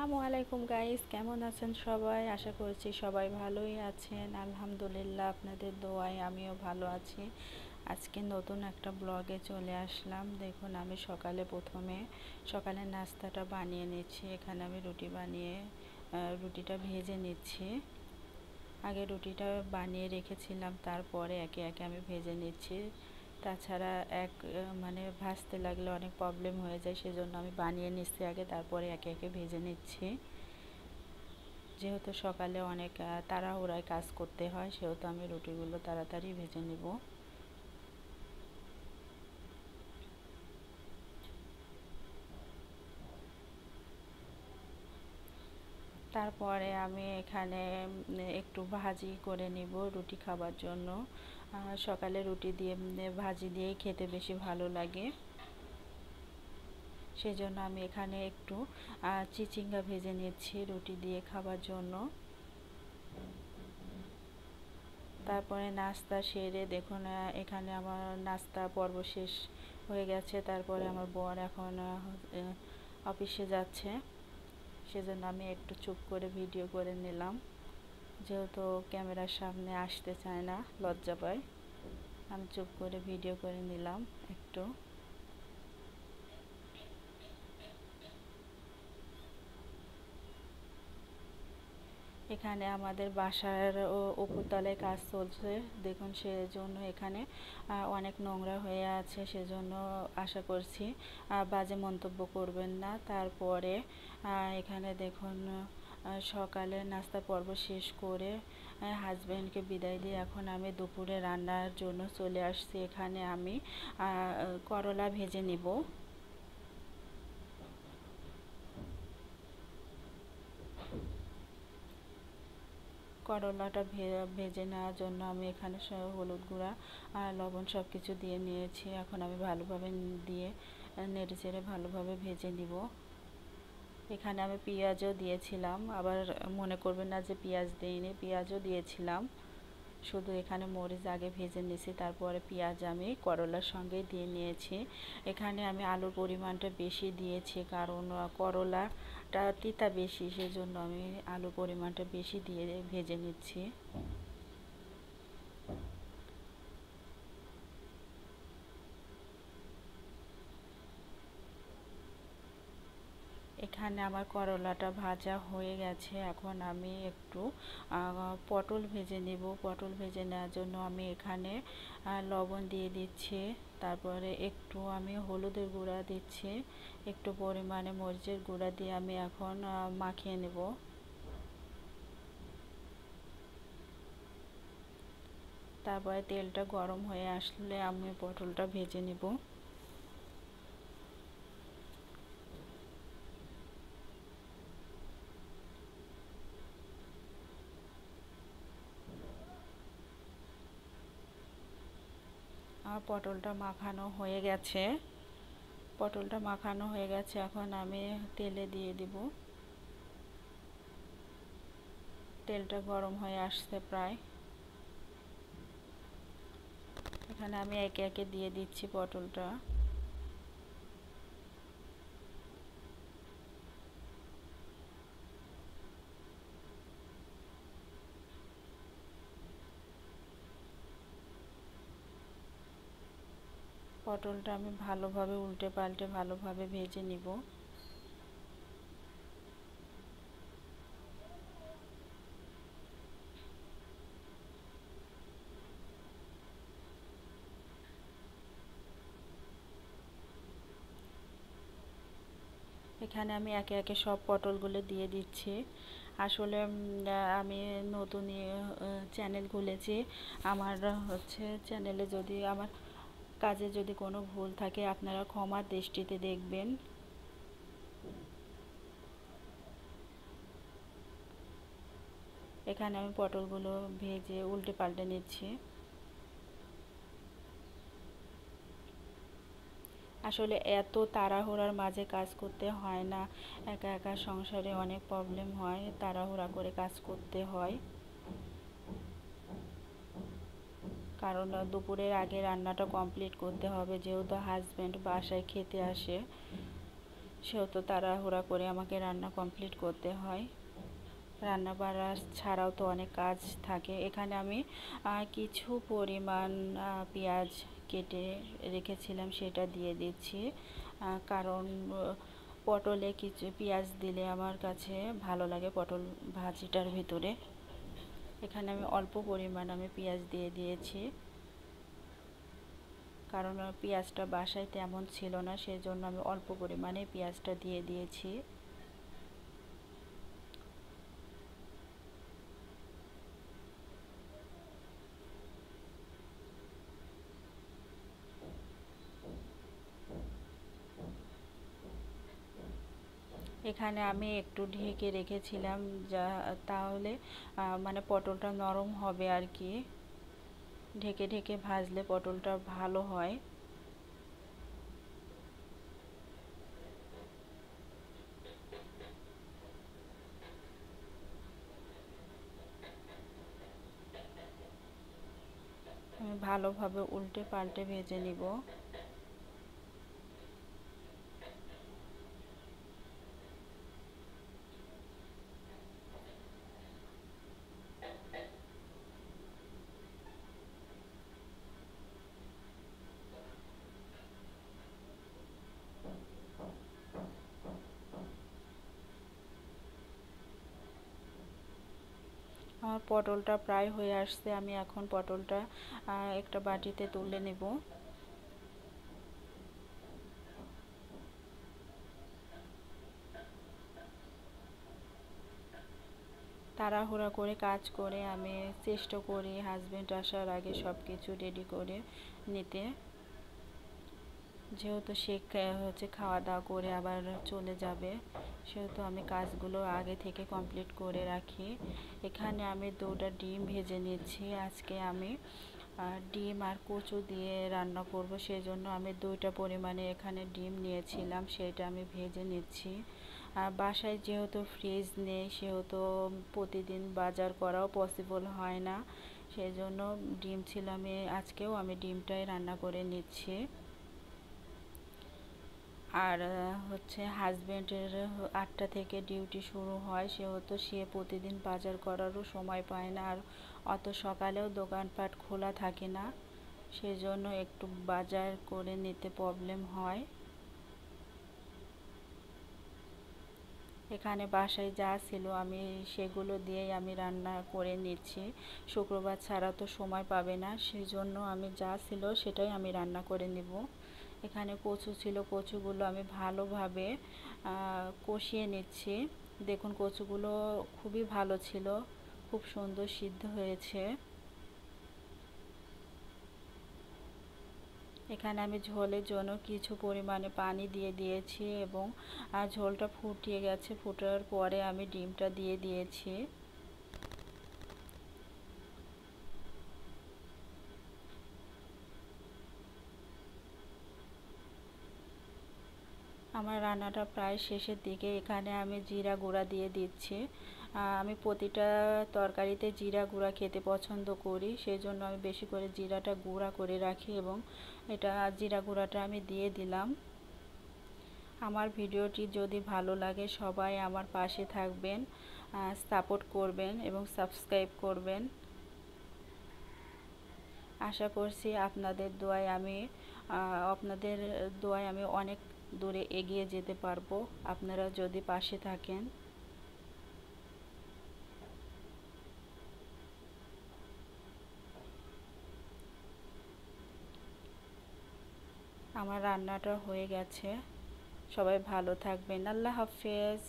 আসসালামু আলাইকুম গাইস, কেমন আছেন সবাই? আশা করছি সবাই ভালোই আছেন। আলহামদুলিল্লাহ, আপনাদের দোয়ায় আমিও ভালো আছি। আজকে নতুন একটা ব্লগে চলে আসলাম। দেখুন, আমি প্রথমে সকালের নাস্তাটা বানিয়ে নিচ্ছি। এখানে আমি রুটি বানিয়ে রুটিটা ভেজে নিচ্ছি। আগে রুটিটা বানিয়ে রেখেছিলাম, তারপরে একে একে আমি ভেজে নিচ্ছি। তাছাড়া মানে ভাজতে লাগলে অনেক প্রবলেম হয়ে যায়, সেজন্য আমি বানিয়ে নিচ্ছি আগে, তারপরে একে একে ভেজে নিচ্ছি। যেহেতু সকালে অনেক তাড়াহুড়ায় কাজ করতে হয়, সেহেতু আমি রুটিগুলো তাড়াতাড়ি ভেজে নেব। তারপরে আমি এখানে একটু ভাজি করে নিব রুটি খাবার জন্য। সকালে রুটি দিয়ে ভাজি দিয়েই খেতে বেশি ভালো লাগে, সেজন্য আমি এখানে একটু চিচিঙ্গা ভেজে নিচ্ছি রুটি দিয়ে খাবার জন্য। তারপরে নাস্তা সেরে দেখুন, এখানে আমার নাস্তা পর্ব শেষ হয়ে গেছে। তারপরে আমার বর এখন অফিসে যাচ্ছে, সেজন্য আমি একটু চুপ করে ভিডিও করে নিলাম। যেহেতু ক্যামেরার সামনে আসতে চায় না, লজ্জা পায়, আমি চুপ করে ভিডিও করে নিলাম একটু। এখানে আমাদের বাসার উপরতলায় কাজ চলছে, দেখুন, সেজন্য এখানে অনেক নোংরা হয়ে আছে। সেজন্য আশা করছি বাজে মন্তব্য করবেন না। তারপরে এখানে দেখুন, সকালে নাস্তা পর্ব শেষ করে হাজব্যান্ডকে বিদায় দিয়ে এখন আমি দুপুরে রান্নার জন্য চলে আসছি। এখানে আমি করলা ভেজে নিব। করলাটা ভেজে নেওয়ার জন্য আমি এখানে হলুদ গুঁড়া আর লবণ সব কিছু দিয়ে নিয়েছি। এখন আমি ভালোভাবে দিয়ে নেড়ে চেড়ে ভালোভাবে ভেজে নিব। এখানে আমি পেঁয়াজও দিয়েছিলাম, আবার মনে করবেন না যে পেঁয়াজ দিইনি, পেঁয়াজও দিয়েছিলাম। শুধু এখানে মরিচ আগে ভেজে নিয়েছি, তারপরে পেঁয়াজ আমি করলার সঙ্গে দিয়ে নিয়েছি। এখানে আমি আলুর পরিমাণটা বেশি দিয়েছি, কারণ করলাটা তিতা বেশি, সেজন্য আমি আলুর পরিমাণটা বেশি দিয়ে ভেজে নিচ্ছি। এখানে আমার করলাটা ভাজা হয়ে গেছে। এখন আমি একটু পটল ভেজে নেব। পটল ভেজে নেওয়ার জন্য আমি এখানে লবণ দিয়ে দিচ্ছি, তারপরে একটু আমি হলুদের গুঁড়া দিচ্ছি, একটু পরিমাণে মরিচের গুঁড়া দিয়ে আমি এখন মাখিয়ে নেব। তারপরে তেলটা গরম হয়ে আসলে আমি পটলটা ভেজে নেব। আমার পটলটা মাখানো হয়ে গেছে। এখন আমি তেলে দিয়ে দিব। তেলটা গরম হয়ে আসছে প্রায়। এখানে আমি একে একে দিয়ে দিচ্ছি পটলটা। পটলটা আমি ভালোভাবে উল্টে পাল্টে ভালোভাবে ভেজে নিব। এখানে আমি একে একে সব পটলগুলো দিয়ে দিচ্ছি। আসলে আমি নতুন চ্যানেল খুলেছি। আমার চ্যানেলে যদি আমার কাজে যদি কোনো ভুল থাকে, আপনারা ক্ষমার দৃষ্টিতে দেখবেন। এখানে আমি পটলগুলো ভেজে উল্টে পাল্টে নিচ্ছি। আসলে এত তাড়াহুড়ার মাঝে কাজ করতে হয় না, একা একা সংসারে অনেক প্রবলেম হয়, তাড়াহুড়া করে কাজ করতে হয়। কারণ দুপুরের আগে রান্নাটা কমপ্লিট করতে হবে, যেহেতু হাজব্যান্ড বাসায় খেতে আসে, সেহেতু তাড়াহুড়া করে আমাকে রান্না কমপ্লিট করতে হয়। রান্না বাড়া ছাড়াও তো অনেক কাজ থাকে। এখানে আমি কিছু পরিমাণ পেঁয়াজ কেটে রেখেছিলাম, সেটা দিয়ে দিচ্ছি। কারণ পটলে কিছু পেঁয়াজ দিলে আমার কাছে ভালো লাগে পটল ভাজিটার ভিতরে। এখানে আমি অল্প পরিমাণ পেঁয়াজ দিয়ে দিয়েছি, কারণ পেঁয়াজটা বাসায় তেমন ছিল না, সেজন্য আমি অল্প পরিমাণে পেঁয়াজটা দিয়ে দিয়েছি। এখানে আমি একটু ঢেকে রেখেছিলাম, যা তাহলে মানে পটলটা নরম হবে আর কি। ঢেকে ঢেকে ভাজলে পটলটা ভালো হয়। আমি ভালোভাবে উল্টে পাল্টে ভেজে নিব। আমার পটলটা প্রায় হয়ে আসছে। আমি এখন পটলটা একটা বাটিতে তুলে নেব। তাড়াহুড়া করে কাজ করে আমি চেষ্টা করি হাজবেন্ড আসার আগে সব কিছু রেডি করে নিতে। যেহেতু সে হচ্ছে খাওয়া দাওয়া করে আবার চলে যাবে, সেহেতু আমি কাজগুলো আগে থেকে কমপ্লিট করে রাখি। এখানে আমি 2টা ডিম ভেজে নিচ্ছি। আজকে আমি ডিম আর কচু দিয়ে রান্না করব, সেজন্য আমি 2টা পরিমাণে এখানে ডিম নিয়েছিলাম, সেটা আমি ভেজে নিচ্ছি। আর বাসায় যেহেতু ফ্রিজ নেই, সেহেতু প্রতিদিন বাজার করাও পসিবল হয় না, সেজন্য ডিম ছিল, আজকেও আমি ডিমটাই রান্না করে নিচ্ছি। আর হচ্ছে হাজবেন্ডের 8টা থেকে ডিউটি শুরু হয়, সেহেতু সে প্রতিদিন বাজার করারও সময় পায় না, আর অত সকালেও দোকানপাট খোলা থাকে না, সেজন্য একটু বাজার করে নিতে প্রবলেম হয়। এখানে বাসায় যা ছিল আমি সেগুলো দিয়েই আমি রান্না করে নিচ্ছি। শুক্রবার ছাড়া তো সময় পাবে না, সেজন্য আমি যা ছিল সেটাই আমি রান্না করে নেব। এখানে কচু ছিল, কচুগুলো আমি ভালোভাবে কষিয়ে নিচ্ছি। দেখুন কচুগুলো খুবই ভালো ছিল, খুব সুন্দর সিদ্ধ হয়েছে। এখানে আমি ঝোলের জন্য কিছু পরিমাণে পানি দিয়ে দিয়েছি এবং ঝোলটা ফুটিয়ে গেছে। ফোটার পরে আমি ডিমটা দিয়ে দিয়েছি। আমার রান্নাটা প্রায় শেষের দিকে। এখানে আমি জিরা গুঁড়া দিয়ে দিচ্ছি। আমি প্রতিটা তরকারিতে জিরা গুঁড়া খেতে পছন্দ করি, সেই জন্য আমি বেশি করে জিরাটা গুঁড়া করে রাখি এবং এটা জিরা গুঁড়াটা আমি দিয়ে দিলাম। আমার ভিডিওটি যদি ভালো লাগে সবাই আমার পাশে থাকবেন, সাপোর্ট করবেন এবং সাবস্ক্রাইব করবেন। আশা করছি আপনাদের দোয়ায় আমি অনেক দূরে এগিয়ে যেতে পারবো, আপনারা যদি পাশে থাকেন। আমার রান্নাটা হয়ে গেছে। সবাই ভালো থাকবেন। আল্লাহ হাফেজ।